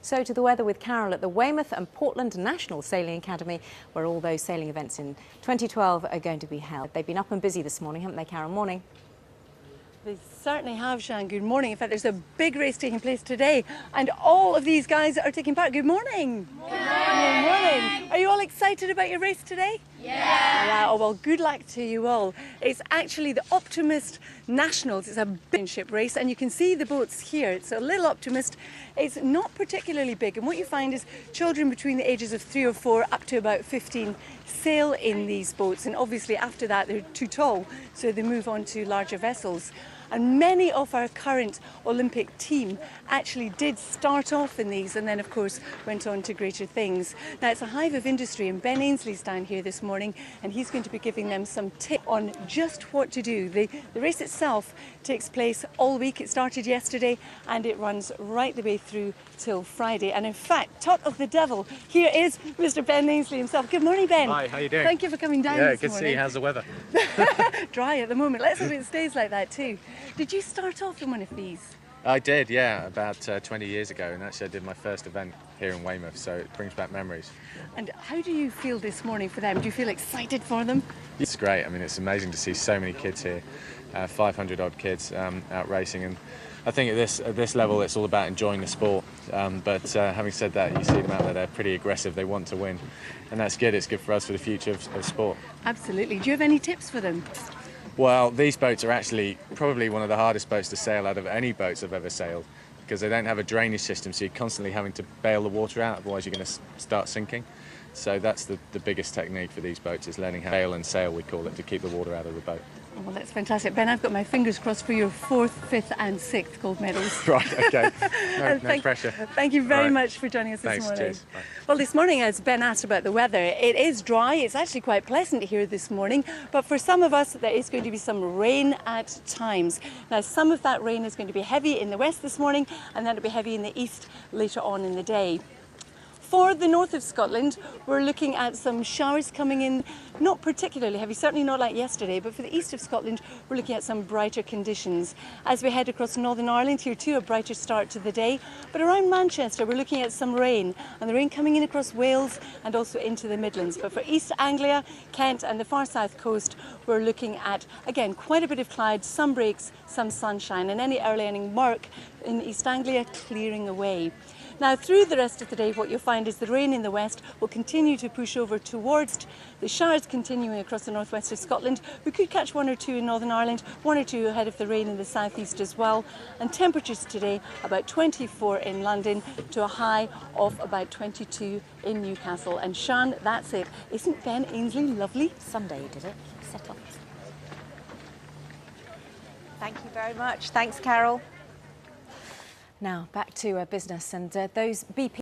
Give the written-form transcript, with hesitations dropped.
So to the weather with Carol at the Weymouth and Portland National Sailing Academy, where all those sailing events in 2012 are going to be held. They've been up and busy this morning, haven't they, Carol? Morning. They certainly have, Shan. Good morning. In fact, there's a big race taking place today, and all of these guys are taking part. Good morning. Good morning. Good morning. Are you all excited about your race today? Yeah. Oh, well, good luck to you all. It's actually the Optimist Nationals. It's a big ship race, and you can see the boats here. It's a little Optimist. It's not particularly big, and what you find is children between the ages of 3 or 4 up to about 15 sail in these boats, and obviously after that they're too tall, so they move on to larger vessels. And many of our current Olympic team actually did start off in these and then, of course, went on to greater things. Now, it's a hive of industry, and Ben Ainslie's down here this morning, and he's going to be giving them some tips on just what to do. The race itself takes place all week. It started yesterday, and it runs right the way through till Friday. And in fact, tot of the devil, here is Mr. Ben Ainslie himself. Good morning, Ben. Hi, how you doing? Thank you for coming down this morning. Yeah, good to see you. How's the weather? Dry at the moment. Let's hope it stays like that too. Did you start off in one of these? I did, yeah, about 20 years ago, and actually I did my first event here in Weymouth, so it brings back memories. And how do you feel this morning for them? Do you feel excited for them? It's great. I mean, it's amazing to see so many kids here, 500 odd kids out racing, and I think at this level it's all about enjoying the sport, but having said that, you see them out there, they're pretty aggressive, they want to win, and that's good. It's good for us for the future of sport. Absolutely. Do you have any tips for them? Well, these boats are actually probably one of the hardest boats to sail out of any boats I've ever sailed, because they don't have a drainage system, so you're constantly having to bail the water out, otherwise you're going to start sinking. So that's the biggest technique for these boats, is learning how to bail and sail, we call it, to keep the water out of the boat. Oh, well, that's fantastic. Ben, I've got my fingers crossed for your 4th, 5th and 6th gold medals. Right, okay. No pressure. Thank you very much for joining us this morning. Cheers. Bye. Well, this morning, as Ben asked about the weather, it is dry. It's actually quite pleasant here this morning, but for some of us, there is going to be some rain at times. Now, some of that rain is going to be heavy in the west this morning, and then it'll be heavy in the east later on in the day. For the north of Scotland, we're looking at some showers coming in, not particularly heavy, certainly not like yesterday, but for the east of Scotland, we're looking at some brighter conditions. As we head across Northern Ireland, here too, a brighter start to the day. But around Manchester, we're looking at some rain, and the rain coming in across Wales and also into the Midlands. But for East Anglia, Kent and the far south coast, we're looking at, again, quite a bit of cloud, some breaks, some sunshine, and any early evening murk in East Anglia clearing away. Now, through the rest of the day, what you'll find is the rain in the west will continue to push over towards the showers continuing across the northwest of Scotland. We could catch 1 or 2 in Northern Ireland, 1 or 2 ahead of the rain in the southeast as well. And temperatures today about 24 in London to a high of about 22 in Newcastle. And Shan, that's it. Isn't Ben Ainslie lovely? Sunday, did it? Set off. Thank you very much. Thanks, Carol. Now, back to business, and those BP